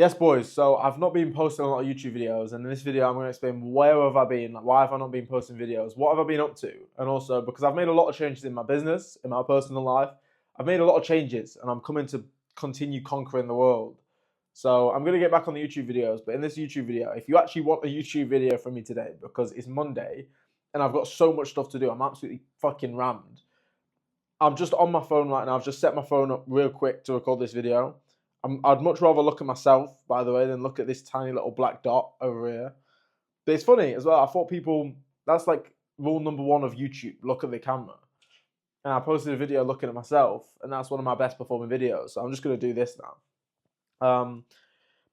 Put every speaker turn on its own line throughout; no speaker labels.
Yes, boys. So I've not been posting a lot of YouTube videos, and in this video, I'm going to explain where have I been, like, why have I not been posting videos, what have I been up to, and also because I've made a lot of changes in my business, in my personal life. I've made a lot of changes, and I'm coming to continue conquering the world. So I'm going to get back on the YouTube videos, but in this YouTube video, if you actually want a YouTube video from me today, because it's Monday, and I've got so much stuff to do, I'm absolutely fucking rammed. I'm just on my phone right now. I've just set my phone up real quick to record this video. I'd much rather look at myself, by the way, than look at this tiny little black dot over here. But it's funny as well. I thought people, that's like rule number one of YouTube, look at the camera. And I posted a video looking at myself, and that's one of my best performing videos. So I'm just going to do this now.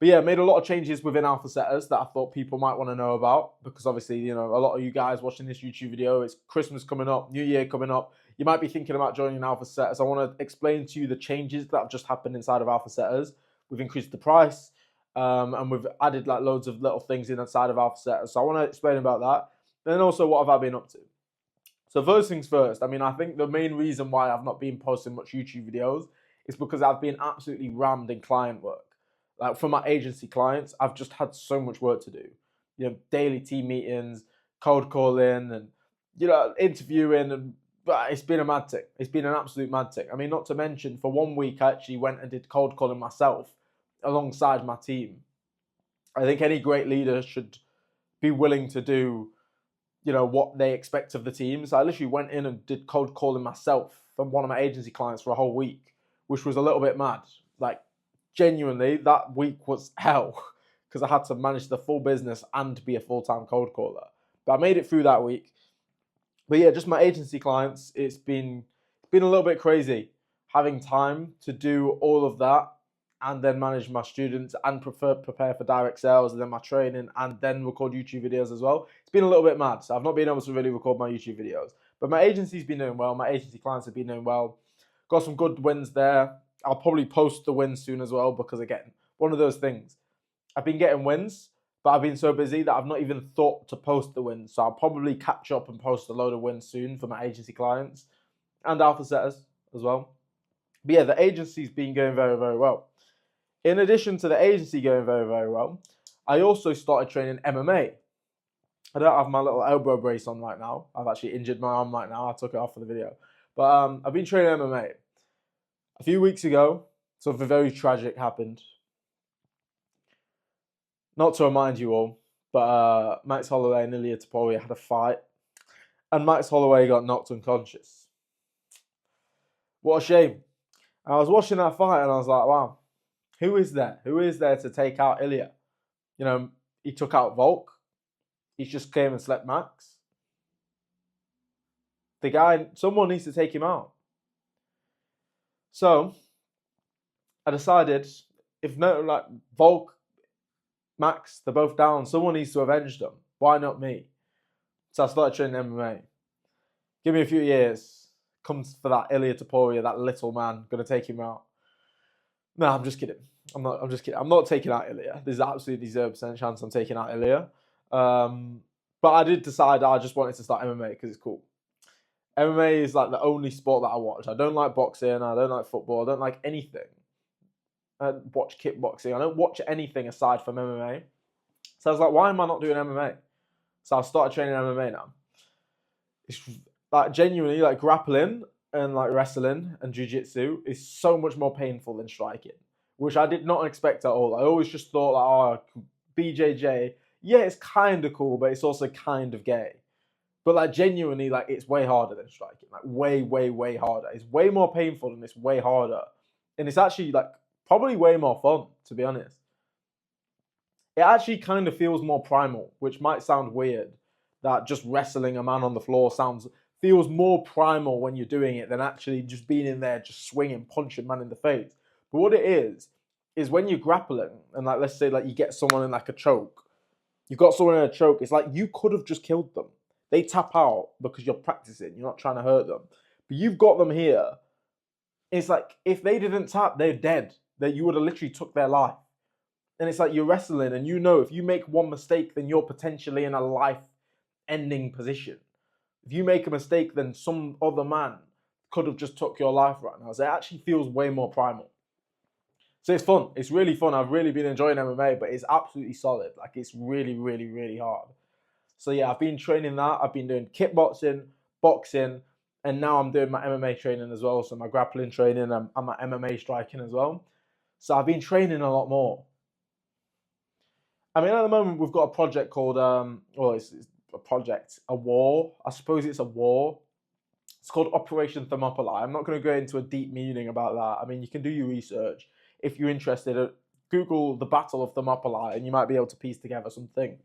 But yeah, made a lot of changes within Alpha Setters that I thought people might want to know about, because obviously, you know, a lot of you guys watching this YouTube video, it's Christmas coming up, New Year coming up. You might be thinking about joining Alpha Setters. I want to explain to you the changes that have just happened inside of Alpha Setters. We've increased the price, and we've added like loads of little things inside of Alpha Setters. So I want to explain about that. Then also, what have I been up to? So first things first, I mean, I think the main reason why I've not been posting much YouTube videos is because I've been absolutely rammed in client work. Like for my agency clients, I've just had so much work to do. You know, daily team meetings, cold calling, and interviewing, and but it's been a mad tick. It's been an absolute mad tick. I mean, not to mention, for 1 week, I actually went and did cold calling myself alongside my team. I think any great leader should be willing to do, what they expect of the team. So I literally went in and did cold calling myself from one of my agency clients for a whole week, which was a little bit mad. Like, genuinely, that week was hell because I had to manage the full business and be a full-time cold caller. But I made it through that week. But yeah, just my agency clients, it's been a little bit crazy having time to do all of that and then manage my students and prepare for direct sales and then my training and then record YouTube videos as well. It's been a little bit mad. So I've not been able to really record my YouTube videos. But my agency's been doing well. My agency clients have been doing well. Got some good wins there. I'll probably post the wins soon as well because, again, one of those things. I've been getting wins, but I've been so busy that I've not even thought to post the wins. So I'll probably catch up and post a load of wins soon for my agency clients and Alpha Setters as well. But yeah, the agency's been going very, very well. In addition to the agency going very, very well, I also started training MMA. I don't have my little elbow brace on right now. I've actually injured my arm right now. I took it off for the video. But I've been training MMA. A few weeks ago, something very tragic happened. Not to remind you all, but Max Holloway and Ilia Topuria had a fight, and Max Holloway got knocked unconscious. What a shame. I was watching that fight, and I was like, wow, who is there? Who is there to take out Ilia? You know, he took out Volk. He just came and slept Max. The guy, someone needs to take him out. So I decided, if no, like Volk, Max, they're both down. Someone needs to avenge them. Why not me? So I started training MMA. Give me a few years. Comes for that Ilia Topuria, that little man. Gonna take him out. No, I'm just kidding. I'm just kidding. I'm not taking out Ilia. There's absolutely 0% chance I'm taking out Ilia. But I did decide I just wanted to start MMA because it's cool. MMA is like the only sport that I watch. I don't like boxing. I don't like football. I don't like anything. I watch kickboxing. I don't watch anything aside from MMA. So I was like, why am I not doing MMA? So I started training MMA now. It's like genuinely like grappling and like wrestling and jiu-jitsu is so much more painful than striking, which I did not expect at all. I always just thought like, oh, BJJ, yeah, it's kind of cool, but it's also kind of gay. But like genuinely, like it's way harder than striking. Like way, way, way harder. It's way more painful and it's way harder. And it's actually like probably way more fun, to be honest. It actually kind of feels more primal, which might sound weird, that just wrestling a man on the floor feels more primal when you're doing it than actually just being in there, just swinging, punching man in the face. But what it is when you're grappling, and like let's say like you get someone in like a choke, you've got someone in a choke, it's like you could have just killed them. They tap out because you're practicing, you're not trying to hurt them. But you've got them here. It's like if they didn't tap, they're dead. That you would have literally took their life. And it's like you're wrestling and you know if you make one mistake, then you're potentially in a life-ending position. If you make a mistake, then some other man could have just took your life right now. So it actually feels way more primal. So it's fun. It's really fun. I've really been enjoying MMA, but it's absolutely solid. Like it's really, really, really hard. So yeah, I've been training that. I've been doing kickboxing, boxing, and now I'm doing my MMA training as well. So my grappling training and my MMA striking as well. So I've been training a lot more. I mean, at the moment we've got a project called it's a project, a war. I suppose it's a war. It's called Operation Thermopylae. I'm not going to go into a deep meaning about that. I mean, you can do your research if you're interested. Google the Battle of Thermopylae, and you might be able to piece together some things.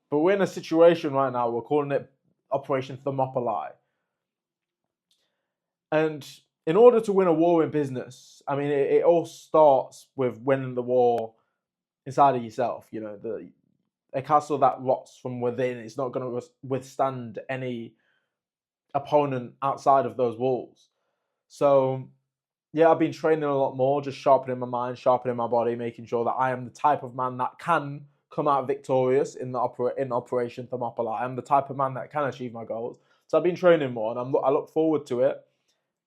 But we're in a situation right now. We're calling it Operation Thermopylae. And in order to win a war in business, I mean, it all starts with winning the war inside of yourself. You know, a castle that rots from within is not going to withstand any opponent outside of those walls. So, yeah, I've been training a lot more, just sharpening my mind, sharpening my body, making sure that I am the type of man that can come out victorious in Operation Thermopylae. I'm the type of man that can achieve my goals. So I've been training more, and I look forward to it.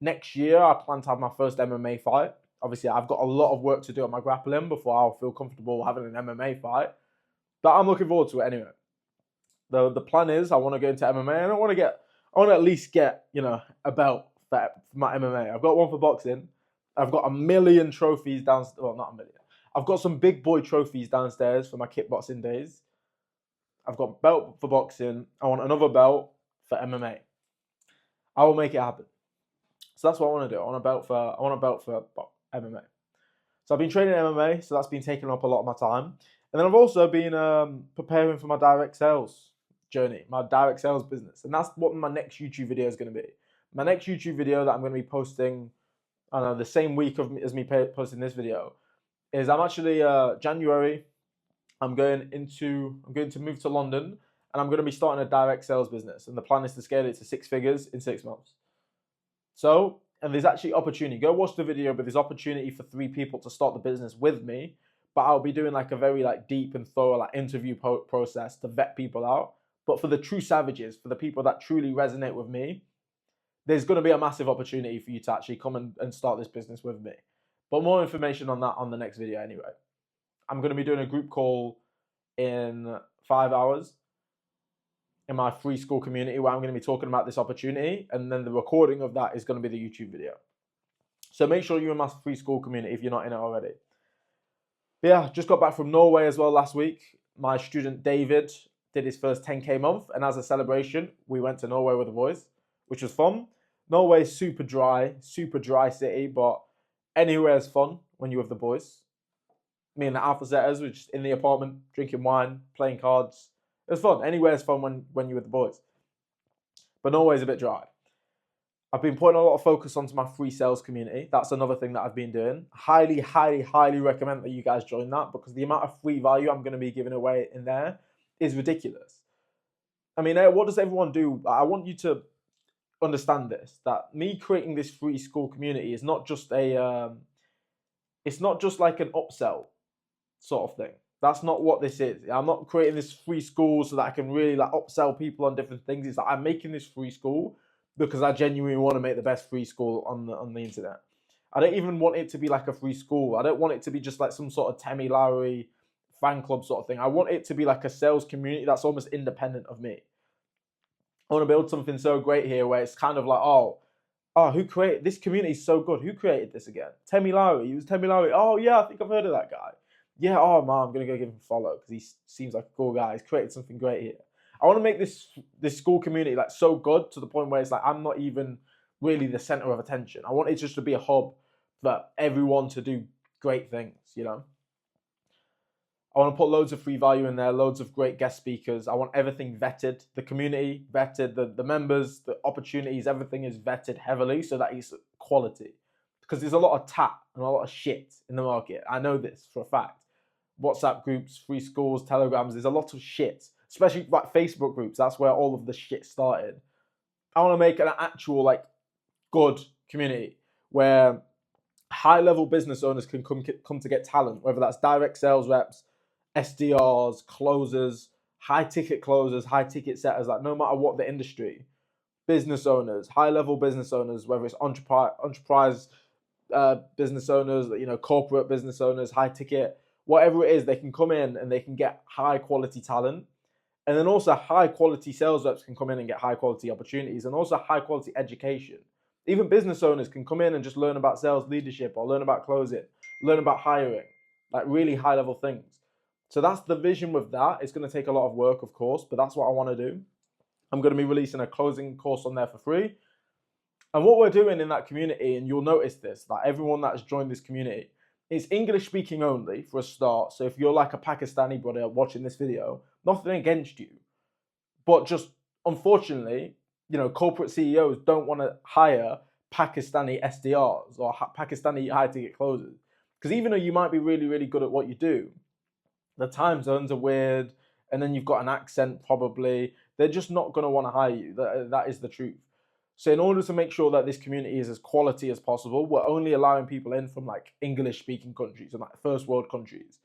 Next year, I plan to have my first MMA fight. Obviously, I've got a lot of work to do on my grappling before I'll feel comfortable having an MMA fight. But I'm looking forward to it anyway. The plan is I want to go into MMA, and I want to at least get, you know, a belt for my MMA. I've got one for boxing. I've got 1,000,000 trophies downstairs. Well, not 1,000,000. I've got some big boy trophies downstairs for my kickboxing days. I've got a belt for boxing. I want another belt for MMA. I will make it happen. So that's what I want to do. I want a belt for MMA. So I've been training MMA, so that's been taking up a lot of my time. And then I've also been preparing for my direct sales journey, my direct sales business. And that's what my next YouTube video is going to be. My next YouTube video that I'm going to be posting, I don't know, the same week as me posting this video, is I'm actually January. I'm going to move to London, and I'm going to be starting a direct sales business. And the plan is to scale it to 6 figures in 6 months. So, and there's actually opportunity. Go watch the video, but there's opportunity for 3 people to start the business with me. But I'll be doing like a very deep and thorough interview process to vet people out. But for the true savages, for the people that truly resonate with me, there's going to be a massive opportunity for you to actually come and start this business with me. But more information on that on the next video anyway. I'm going to be doing a group call in 5 hours in my free school community where I'm going to be talking about this opportunity, and then the recording of that is going to be the YouTube video. So make sure you're in my free school community if you're not in it already. But yeah, just got back from Norway as well last week. My student David did his first 10K month, and as a celebration, we went to Norway with the boys, which was fun. Norway's super dry city, but anywhere is fun when you're with the boys. Me and the Alpha Zetas were just in the apartment, drinking wine, playing cards. It was fun. Anywhere is fun when you're with the boys. But Norway's a bit dry. I've been putting a lot of focus onto my free sales community. That's another thing that I've been doing. Highly, highly, highly recommend that you guys join that, because the amount of free value I'm going to be giving away in there is ridiculous. I mean, what does everyone do? I want you to understand this, that me creating this free school community is not just it's not just like an upsell sort of thing. That's not what this is. I'm not creating this free school so that I can really upsell people on different things. It's that I'm making this free school because I genuinely want to make the best free school on the internet. I don't even want it to be like a free school. I don't want it to be just like some sort of Temi Lowry fan club sort of thing. I want it to be like a sales community that's almost independent of me. I want to build something so great here where it's kind of like, who created this community? Is so good. Who created this again? Temi Lowry. He was Temi Lowry. Oh yeah, I think I've heard of that guy. Yeah, I'm gonna go give him a follow because he seems like a cool guy. He's created something great here. I want to make this school community so good to the point where it's like I'm not even really the center of attention. I want it just to be a hub for everyone to do great things, you know. I want to put loads of free value in there, loads of great guest speakers. I want everything vetted, the community vetted, the members, the opportunities, everything is vetted heavily so that it's quality. Because there's a lot of tap and a lot of shit in the market. I know this for a fact. WhatsApp groups, free schools, telegrams, there's a lot of shit. Especially Facebook groups, that's where all of the shit started. I want to make an actual good community where high-level business owners can come to get talent, whether that's direct sales reps, SDRs, closers, high-ticket closers, high-ticket setters, no matter what the industry, business owners, high-level business owners, whether it's enterprise business owners, corporate business owners, high ticket, whatever it is, they can come in and they can get high quality talent. And then also high quality sales reps can come in and get high quality opportunities, and also high quality education. Even business owners can come in and just learn about sales leadership, or learn about closing, learn about hiring, like really high level things. So that's the vision with that. It's going to take a lot of work, of course, but that's what I want to do. I'm going to be releasing a closing course on there for free. And what we're doing in that community, and you'll notice this, that everyone that has joined this community, it's English speaking only for a start. So if you're like a Pakistani brother watching this video, nothing against you, but just unfortunately, corporate CEOs don't want to hire Pakistani SDRs or Pakistani high ticket closers. Because even though you might be really, really good at what you do, the time zones are weird, and then you've got an accent probably. They're just not going to want to hire you. That is the truth. So in order to make sure that this community is as quality as possible, we're only allowing people in from like English speaking countries and like first world countries.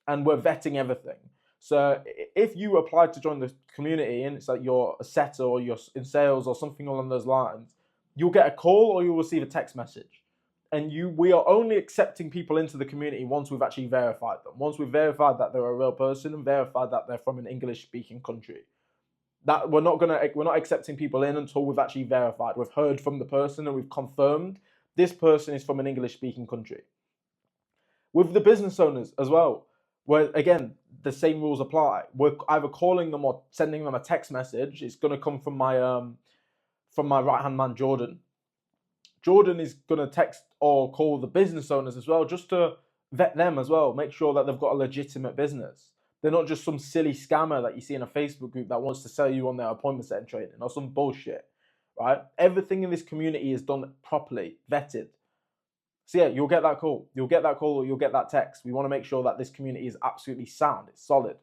And we're vetting everything. So if you apply to join the community and it's like you're a setter or you're in sales or something along those lines, you'll get a call or you'll receive a text message. And we are only accepting people into the community once we've actually verified them. Once we've verified that they're a real person and verified that they're from an English speaking country. That we're not accepting people in until we've actually verified. We've heard from the person and we've confirmed this person is from an English speaking country. With the business owners as well, where again the same rules apply. We're either calling them or sending them a text message. It's going to come from my right hand man Jordan. Jordan is going to text or call the business owners as well, just to vet them as well, make sure that they've got a legitimate business. They're not just some silly scammer that you see in a Facebook group that wants to sell you on their appointment setting training or some bullshit, right? Everything in this community is done properly, vetted. So yeah, you'll get that call. You'll get that call or you'll get that text. We want to make sure that this community is absolutely sound. It's solid.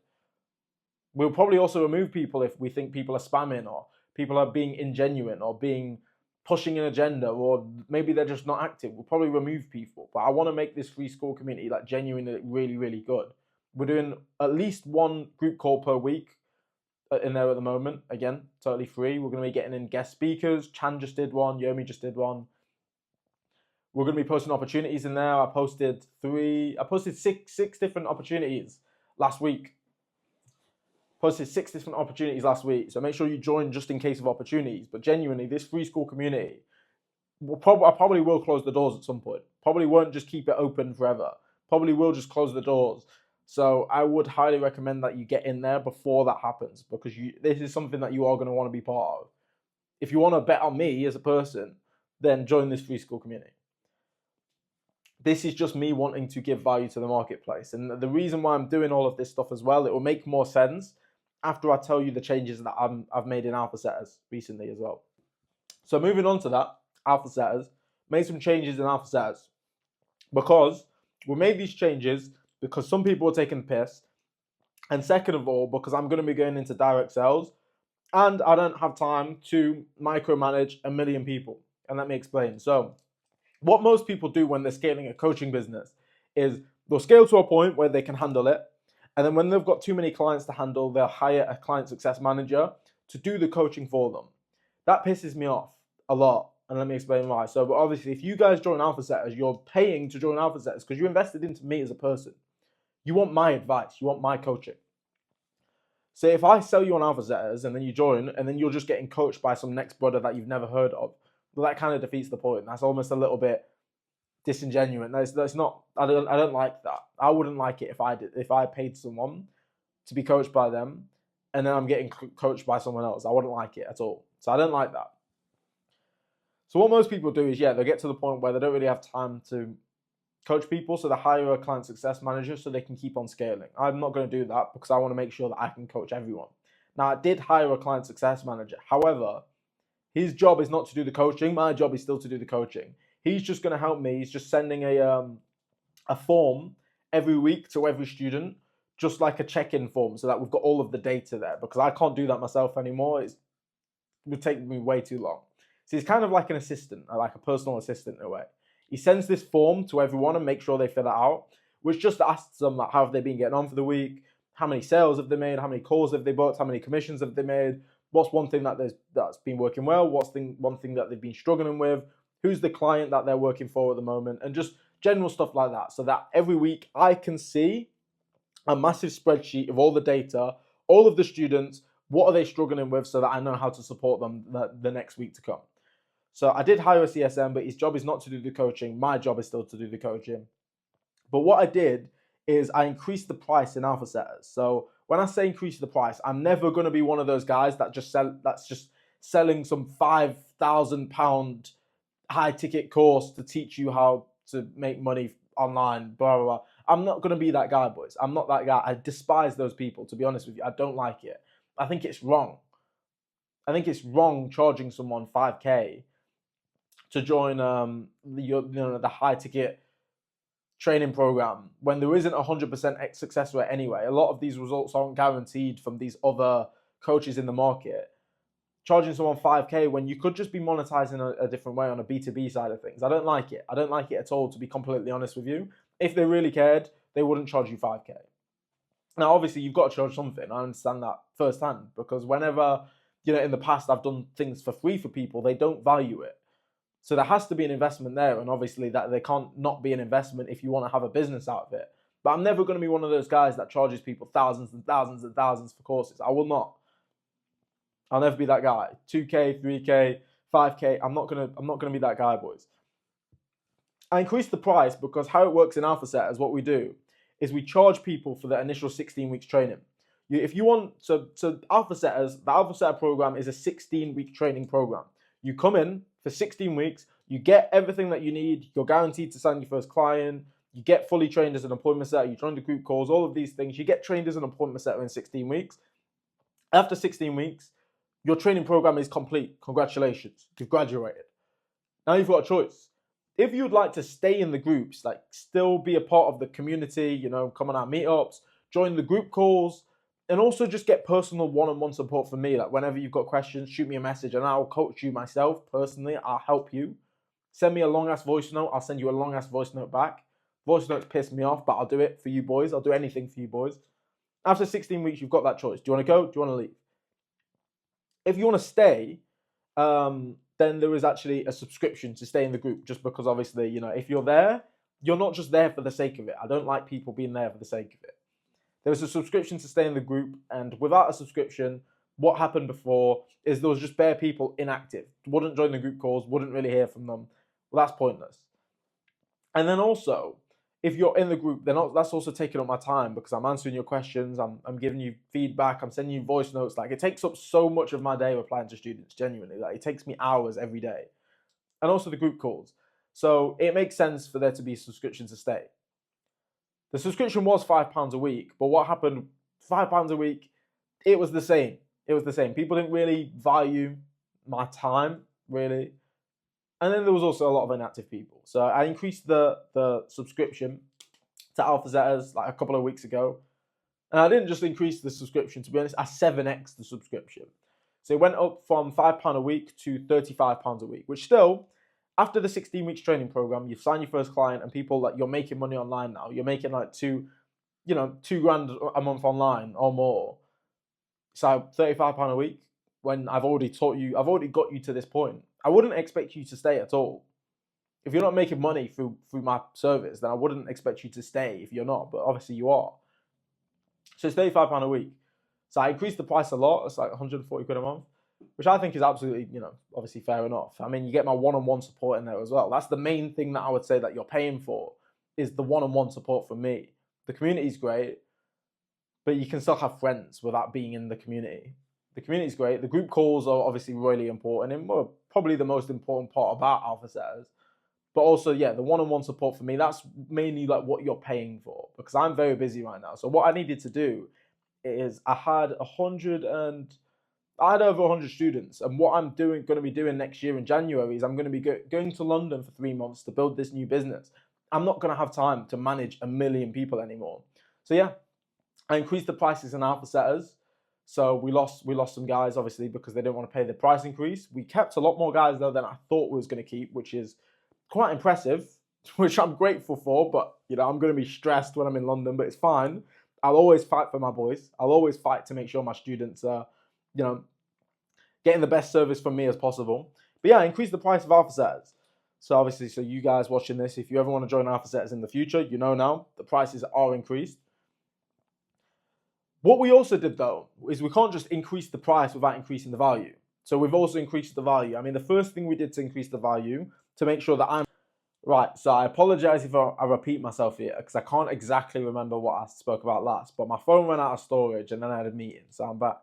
We'll probably also remove people if we think people are spamming or people are being ingenuine or pushing an agenda, or maybe they're just not active. We'll probably remove people. But I want to make this free school community like genuinely really, really good. We're doing at least one group call per week in there at the moment. Again, totally free. We're going to be getting in guest speakers. Chan just did one. Yomi just did one. We're going to be posting opportunities in there. I posted six different opportunities last week. So make sure you join just in case of opportunities. But genuinely, this free school community, I probably will close the doors at some point. Probably won't just keep it open forever. Probably will just close the doors. So I would highly recommend that you get in there before that happens, because this is something that you are going to want to be part of. If you want to bet on me as a person, then join this free school community. This is just me wanting to give value to the marketplace. And the reason why I'm doing all of this stuff as well, it will make more sense after I tell you the changes that I've made in Alpha Setters recently as well. So moving on to that, Alpha Setters, made some changes in Alpha Setters. Because we made these changes because some people are taking the piss. And second of all, because I'm going to be going into direct sales and I don't have time to micromanage a million people. And let me explain. So what most people do when they're scaling a coaching business is they'll scale to a point where they can handle it. And then when they've got too many clients to handle, they'll hire a client success manager to do the coaching for them. That pisses me off a lot. And let me explain why. So obviously, if you guys join Alpha Setters, you're paying to join Alpha Setters because you invested into me as a person. You want my advice. You want my coaching. So if I sell you on Alpha Setters and then you join and then you're just getting coached by some next brother that you've never heard of, well, that kind of defeats the point. That's almost a little bit disingenuous. That's not. I don't like that. I wouldn't like it if I paid someone to be coached by them and then I'm getting coached by someone else. I wouldn't like it at all. So I don't like that. So what most people do is, they get to the point where they don't really have time to coach people, so they hire a client success manager so they can keep on scaling. I'm not going to do that because I want to make sure that I can coach everyone. Now, I did hire a client success manager. However, his job is not to do the coaching. My job is still to do the coaching. He's just going to help me. He's just sending a form every week to every student, just like a check-in form, so that we've got all of the data there, because I can't do that myself anymore. It would take me way too long. So he's kind of like an assistant, like a personal assistant in a way. He sends this form to everyone and makes sure they fill it out, which just asks them like, how have they been getting on for the week? How many sales have they made? How many calls have they booked? How many commissions have they made? What's one thing that's been working well? What's one thing that they've been struggling with? who's the client that they're working for at the moment, and just general stuff like that, so that every week I can see a massive spreadsheet of all the data, all of the students, what are they struggling with, so that I know how to support them the next week to come. So I did hire a CSM, but his job is not to do the coaching. My job is still to do the coaching. But what I did is I increased the price in Alpha Setters. So when I say increase the price, I'm never going to be one of those guys that's just selling some £5,000 high ticket course to teach you how to make money online, blah, blah, blah. I'm not going to be that guy, boys. I'm not that guy. I despise those people, to be honest with you. I don't like it. I think it's wrong. I think it's wrong charging someone 5K to join the high ticket training program when there isn't 100% success rate anyway. A lot of these results aren't guaranteed from these other coaches in the market. Charging someone 5K when you could just be monetizing a different way on a B2B side of things. I don't like it. I don't like it at all, to be completely honest with you. If they really cared, they wouldn't charge you 5K. Now, obviously, you've got to charge something. I understand that firsthand, because whenever, in the past I've done things for free for people, they don't value it. So there has to be an investment there, and obviously that there can't not be an investment if you want to have a business out of it. But I'm never going to be one of those guys that charges people thousands and thousands and thousands for courses. I will not. I'll never be that guy. 2K, 3K, 5K. I'm not gonna be that guy, boys. I increased the price because how it works in Alpha Setters, what we do is we charge people for the initial 16 weeks training. If you want, so Alpha Setters, the Alpha Setter program is a 16-week training program. You come in for 16 weeks, you get everything that you need, you're guaranteed to sign your first client, you get fully trained as an appointment setter, you join the group calls, all of these things. You get trained as an appointment setter in 16 weeks. After 16 weeks, your training program is complete. Congratulations, you've graduated. Now you've got a choice. If you'd like to stay in the groups, like still be a part of the community, come on our meetups, join the group calls, and also just get personal one-on-one support from me. Like whenever you've got questions, shoot me a message and I'll coach you myself personally. I'll help you. Send me a long-ass voice note. I'll send you a long-ass voice note back. Voice notes piss me off, but I'll do it for you boys. I'll do anything for you boys. After 16 weeks, you've got that choice. Do you want to go? Do you want to leave? If you want to stay, then there is actually a subscription to stay in the group, just because obviously, if you're there, you're not just there for the sake of it. I don't like people being there for the sake of it. There's a subscription to stay in the group, and without a subscription, what happened before is there was just bare people inactive, wouldn't join the group calls, wouldn't really hear from them. Well, that's pointless. And then also, if you're in the group, then that's also taking up my time, because I'm answering your questions, I'm giving you feedback, I'm sending you voice notes. Like, it takes up so much of my day replying to students, genuinely. Like, it takes me hours every day. And also the group calls. So it makes sense for there to be a subscription to stay. The subscription was £5 a week, but what happened, £5 a week, it was the same. It was the same. People didn't really value my time, really. And then there was also a lot of inactive people. So I increased the subscription to Alpha Setters like a couple of weeks ago. And I didn't just increase the subscription, to be honest, I 7x the subscription. So it went up from £5 a week to £35 a week, which still, after the 16 weeks training program, you've signed your first client, and people that you're making money online now. You're making like $2 grand a month online or more. So £35 a week, when I've already got you to this point. I wouldn't expect you to stay at all. If you're not making money through my service, then I wouldn't expect you to stay if you're not, but obviously you are. So it's £35 a week. So I increased the price a lot. It's like 140 quid a month, which I think is absolutely, obviously fair enough. I mean, you get my one-on-one support in there as well. That's the main thing that I would say that you're paying for, is the one-on-one support from me. The community's great, but you can still have friends without being in the community. The community's great. The group calls are obviously really important, and probably the most important part about Alpha Setters. But also, yeah, the one-on-one support for me, that's mainly like what you're paying for, because I'm very busy right now. So what I needed to do is I had over 100 students, and what I'm going to be doing next year in January is I'm going to be going to London for 3 months to build this new business. I'm not going to have time to manage 1 million people anymore. So yeah, I increased the prices in Alpha Setters. So we lost some guys, obviously, because they didn't want to pay the price increase. We kept a lot more guys, though, than I thought we was going to keep, which is quite impressive, which I'm grateful for. But, I'm going to be stressed when I'm in London, but it's fine. I'll always fight for my boys. I'll always fight to make sure my students are, getting the best service from me as possible. But yeah, I increased the price of Alpha Setters. So obviously, so you guys watching this, if you ever want to join Alpha Setters in the future, you know now the prices are increased. What we also did though is we can't just increase the price without increasing the value. So we've also increased the value. I mean, the first thing we did to increase the value to make sure that I'm right. So I apologize if I repeat myself here because I can't exactly remember what I spoke about last. But my phone ran out of storage and then I had a meeting, so I'm back.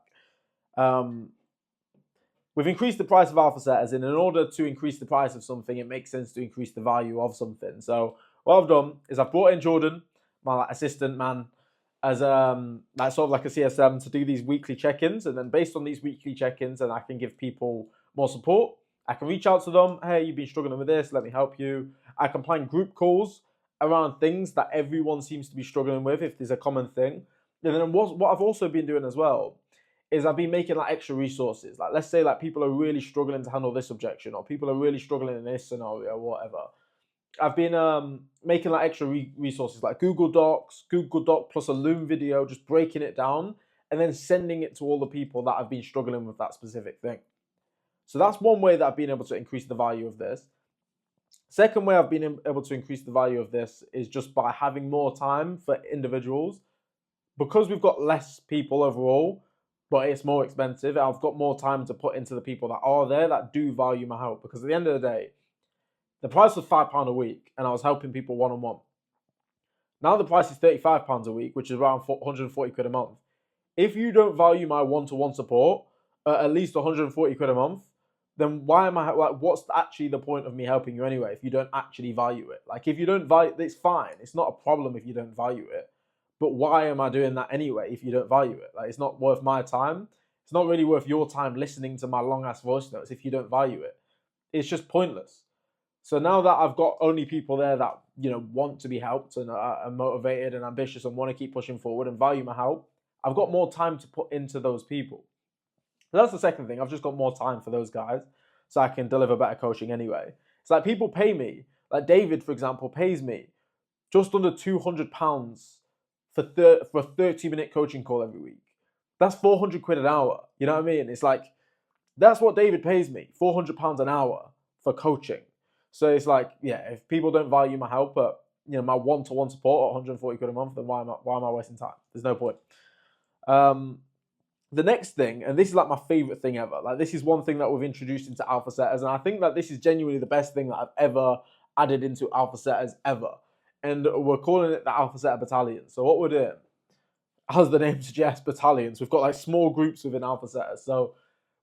We've increased the price of Alpha Setters, and in order to increase the price of something, it makes sense to increase the value of something. So what I've done is I've brought in Jordan, my assistant man, as like sort of like a CSM to do these weekly check-ins, and then based on these weekly check-ins, and I can give people more support. I can reach out to them. Hey, you've been struggling with this. Let me help you. I can plan group calls around things that everyone seems to be struggling with if there's a common thing. And then what I've also been doing as well is I've been making like extra resources. Like let's say like people are really struggling to handle this objection, or people are really struggling in this scenario, or whatever. I've been making like extra resources like Google Docs, Google Doc plus a Loom video, just breaking it down and then sending it to all the people that have been struggling with that specific thing. So that's one way that I've been able to increase the value of this. Second way I've been able to increase the value of this is just by having more time for individuals. Because we've got less people overall, but it's more expensive, I've got more time to put into the people that are there that do value my help. Because at the end of the day, the price was £5 a week and I was helping people one-on-one. Now the price is £35 a week, which is around 140 quid a month. If you don't value my one-to-one support at least 140 quid a month, then why am I, like, what's actually the point of me helping you anyway if you don't actually value it? Like, if you don't value, it's fine. It's not a problem if you don't value it. But why am I doing that anyway if you don't value it? Like, it's not worth my time. It's not really worth your time listening to my long-ass voice notes if you don't value it. It's just pointless. So now that I've got only people there that, you know, want to be helped and are motivated and ambitious and want to keep pushing forward and value my help, I've got more time to put into those people. So that's the second thing. I've just got more time for those guys so I can deliver better coaching anyway. It's like people pay me. Like David, for example, pays me just under £200 for a 30-minute coaching call every week. That's 400 quid an hour. You know what I mean? It's like, that's what David pays me, £400 an hour for coaching. So it's like, yeah, if people don't value my help, but you know, my one-to-one support at 140 quid a month, then why am I wasting time? There's no point. The next thing, and this is like my favorite thing ever, like this is one thing that we've introduced into Alpha Setters, and I think that this is genuinely the best thing that I've ever added into Alpha Setters ever. And we're calling it the Alpha Setter Battalion. So what we're doing, as the name suggests, battalions, we've got like small groups within Alpha Setters. So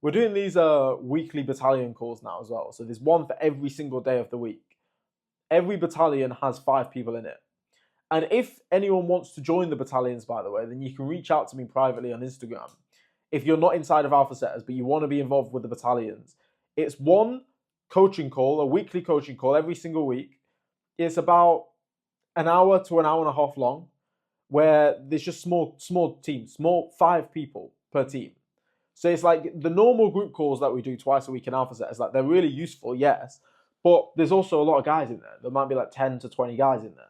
we're doing these weekly battalion calls now as well. So there's one for every single day of the week. Every battalion has 5 people in it. And if anyone wants to join the battalions, by the way, then you can reach out to me privately on Instagram. If you're not inside of Alpha Setters, but you want to be involved with the battalions, it's one coaching call, a weekly coaching call every single week. It's about an hour to an hour and a half long, where there's just small teams, 5 people per team. So it's like the normal group calls that we do twice a week in Alpha Setters, like they're really useful, yes, but there's also a lot of guys in there. There might be like 10 to 20 guys in there.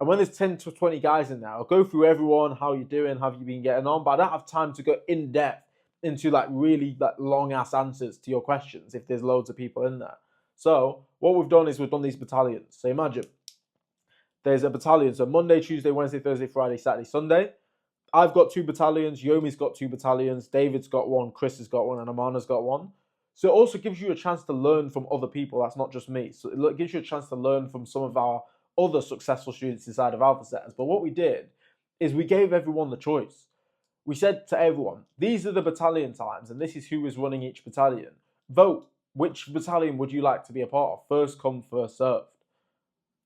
And when there's 10 to 20 guys in there, I'll go through everyone, how you doing, how have you been getting on, but I don't have time to go in depth into like really like long ass answers to your questions if there's loads of people in there. So what we've done is we've done these battalions. So imagine there's a battalion. So Monday, Tuesday, Wednesday, Thursday, Friday, Saturday, Sunday. I've got 2 battalions. Yomi's got 2 battalions. David's got 1. Chris has got 1. And Amana's got 1. So it also gives you a chance to learn from other people. That's not just me. So it gives you a chance to learn from some of our other successful students inside of Alpha Setters. But what we did is we gave everyone the choice. We said to everyone, these are the battalion times, and this is who is running each battalion. Vote. Which battalion would you like to be a part of? First come, first served.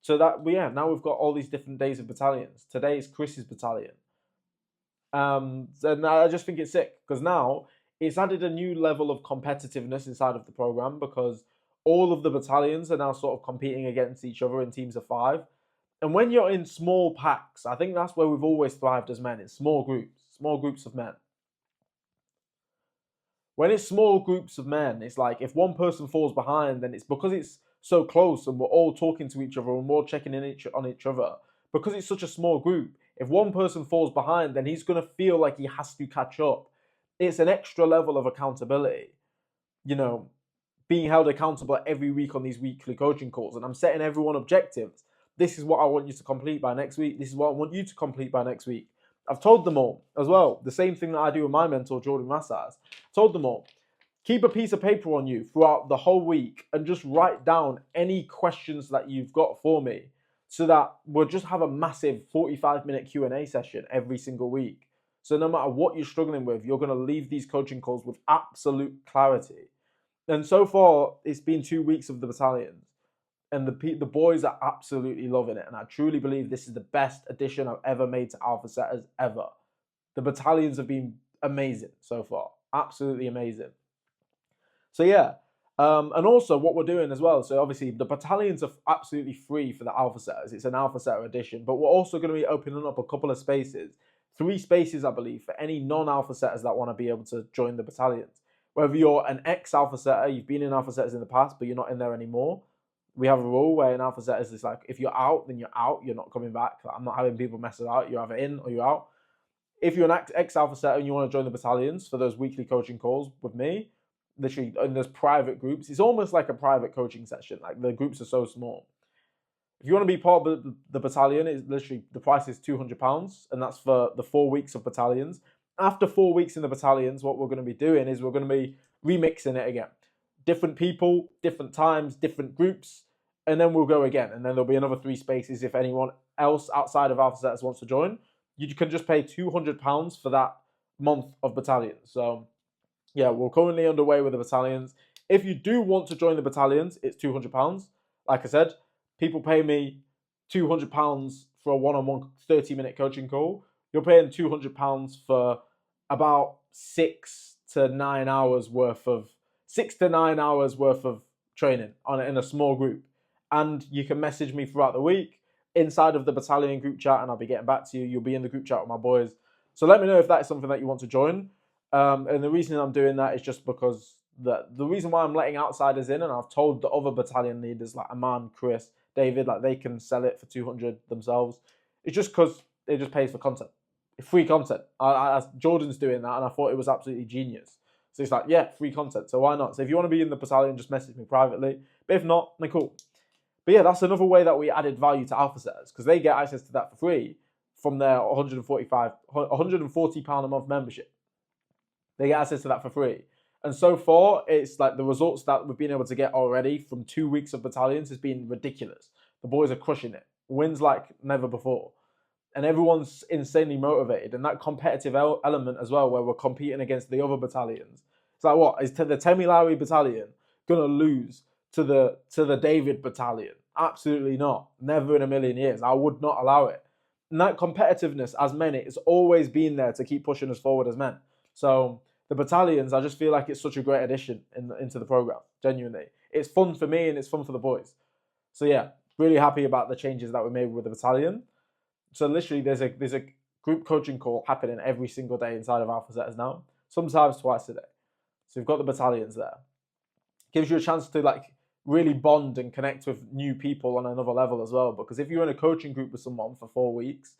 So that, yeah, now we've got all these different days of battalions. Today is Chris's battalion. And I just think it's sick because now it's added a new level of competitiveness inside of the program because all of the battalions are now sort of competing against each other in teams of 5. And when you're in small packs, I think that's where we've always thrived as men, in small groups of men. When it's small groups of men, it's like if one person falls behind, then it's because it's so close and we're all talking to each other and we're all checking in on each other. Because it's such a small group, if one person falls behind, then he's going to feel like he has to catch up. It's an extra level of accountability, you know. being held accountable every week on these weekly coaching calls, and I'm setting everyone objectives. This is what I want you to complete by next week. This is what I want you to complete by next week. I've told them all as well. The same thing that I do with my mentor, Jordan Massaz. Told them all. Keep a piece of paper on you throughout the whole week and just write down any questions that you've got for me, so that we'll just have a massive 45-minute Q&A session every single week. So no matter what you're struggling with, you're going to leave these coaching calls with absolute clarity. And so far, it's been 2 weeks of the battalions, and the boys are absolutely loving it. And I truly believe this is the best addition I've ever made to Alpha Setters ever. The battalions have been amazing so far, absolutely amazing. So yeah, and also what we're doing as well. So obviously the battalions are absolutely free for the Alpha Setters. It's an Alpha Setter edition, but we're also going to be opening up a couple of spaces, 3 spaces, I believe, for any non-Alpha Setters that want to be able to join the battalions. Whether you're an ex-Alpha Setter, you've been in Alpha Setters in the past, but you're not in there anymore. We have a rule where in Alpha Setters it's like, if you're out, then you're out. You're not coming back. Like, I'm not having people mess it out. You're either in or you're out. If you're an ex-Alpha Setter and you want to join the battalions for those weekly coaching calls with me, literally, and there's private groups. It's almost like a private coaching session. Like, the groups are so small. If you want to be part of the battalion, it's literally, the price is £200, and that's for the 4 weeks of battalions. After 4 weeks in the battalions, what we're going to be doing is we're going to be remixing it again. Different people, different times, different groups, and then we'll go again. And then there'll be another 3 spaces if anyone else outside of Alpha Setters wants to join. You can just pay £200 for that month of battalions. So yeah, we're currently underway with the battalions. If you do want to join the battalions, it's £200. Like I said, people pay me £200 for a one-on-one 30-minute coaching call. You're paying £200 for about 6 to 9 hours worth of training in a small group. And you can message me throughout the week inside of the battalion group chat, and I'll be getting back to you. You'll be in the group chat with my boys. So let me know if that is something that you want to join. And the reason I'm doing that is just because the reason why I'm letting outsiders in, and I've told the other battalion leaders like Aman, Chris, David, like they can sell it for 200 themselves. It's just because it just pays for content, free content. Jordan's doing that, and I thought it was absolutely genius. So it's like, yeah, free content. So why not? So if you want to be in the battalion, just message me privately. But if not, then cool. But yeah, that's another way that we added value to Alpha Setters, because they get access to that for free from their £140 a month membership. They get access to that for free. And so far, it's like the results that we've been able to get already from 2 weeks of battalions has been ridiculous. The boys are crushing it. Wins like never before. And everyone's insanely motivated. And that competitive element as well, where we're competing against the other battalions. It's like, what? Is the Temi Lowry battalion going to lose to the David battalion? Absolutely not. Never in a million years. I would not allow it. And that competitiveness as men, it's always been there to keep pushing us forward as men. So the battalions, I just feel like it's such a great addition into the program. Genuinely, it's fun for me and it's fun for the boys. So yeah, really happy about the changes that we made with the battalion. So literally, there's a group coaching call happening every single day inside of Alpha Setters now, sometimes twice a day. So you've got the battalions there. Gives you a chance to like really bond and connect with new people on another level as well. Because if you're in a coaching group with someone for 4 weeks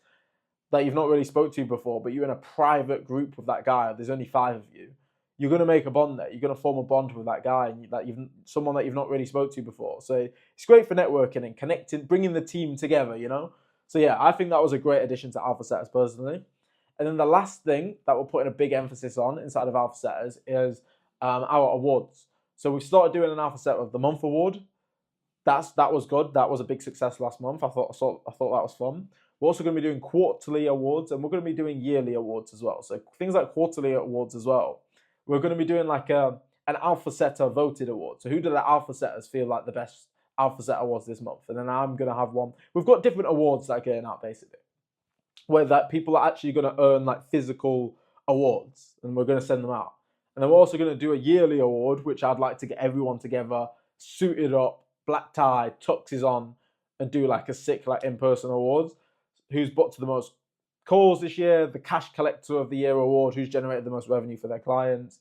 that you've not really spoke to before, but you're in a private group with that guy, there's only 5 of you, you're going to make a bond there. You're going to form a bond with that guy, and someone that you've not really spoke to before. So it's great for networking and connecting, bringing the team together, you know? So yeah, I think that was a great addition to Alpha Setters personally. And then the last thing that we're putting a big emphasis on inside of Alpha Setters is our awards. So we started doing an Alpha Setter of the Month award. That was good. That was a big success last month. I thought that was fun. We're also going to be doing quarterly awards, and we're going to be doing yearly awards as well. So things like quarterly awards as well. We're going to be doing like an Alpha Setter voted award. So who do the Alpha Setters feel like the best Alpha Setter was this month? And then I'm going to have one. We've got different awards that are going out basically, where that people are actually going to earn like physical awards, and we're going to send them out. And then we're also going to do a yearly award, which I'd like to get everyone together, suited up, black tie, tuxes on, and do like a sick like in-person awards. Who's booked to the most calls this year, the Cash Collector of the Year award, who's generated the most revenue for their clients,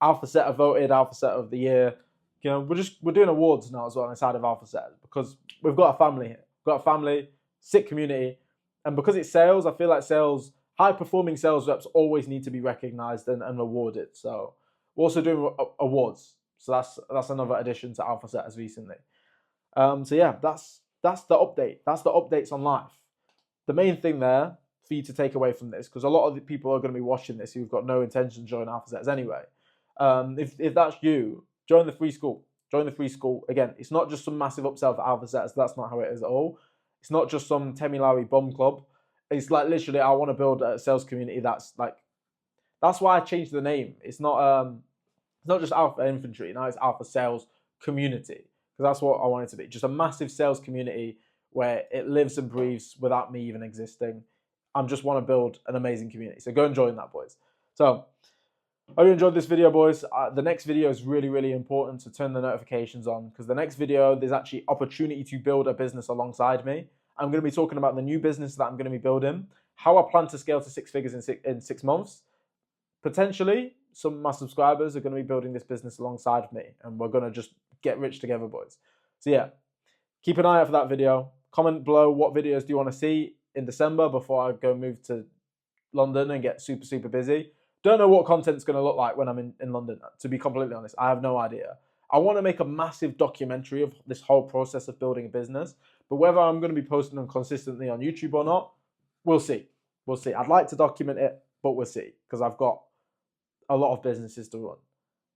Alpha Setter voted Alpha Setter of the Year. You know, we're doing awards now as well inside of Alpha Setter, because we've got a family here. We've got a family, sick community, and because it's sales, I feel like high-performing sales reps always need to be recognized and rewarded. So we're also doing awards. So that's another addition to alpha setters recently. So yeah, that's the update. That's the updates on life. The main thing there for you to take away from this, because a lot of the people are going to be watching this who've got no intention to join alpha setters anyway. If that's you, join the free school. Join the free school. Again, it's not just some massive upsell for alpha setters. That's not how it is at all. It's not just some Temi Lowry bomb club. It's like literally, I want to build a sales community that's like. That's why I changed the name. It's not just Alpha Infantry. Now it's Alpha Sales Community, because that's what I want it to be. Just a massive sales community where it lives and breathes without me even existing. I just want to build an amazing community. So go and join that, boys. So I hope you enjoyed this video, boys. The next video is really, really important to turn the notifications on, because the next video, there's actually opportunity to build a business alongside me. I'm going to be talking about the new business that I'm going to be building, how I plan to scale to 6 figures in 6 months. Potentially, some of my subscribers are going to be building this business alongside me, and we're going to just get rich together, boys. So yeah, keep an eye out for that video. Comment below what videos do you want to see in December before I go move to London and get super, super busy. Don't know what content's going to look like when I'm in London, to be completely honest. I have no idea. I want to make a massive documentary of this whole process of building a business, but whether I'm going to be posting them consistently on YouTube or not, we'll see. We'll see. I'd like to document it, but we'll see, because I've got a lot of businesses to run.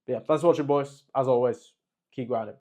But yeah, thanks for watching, boys. As always, keep grinding.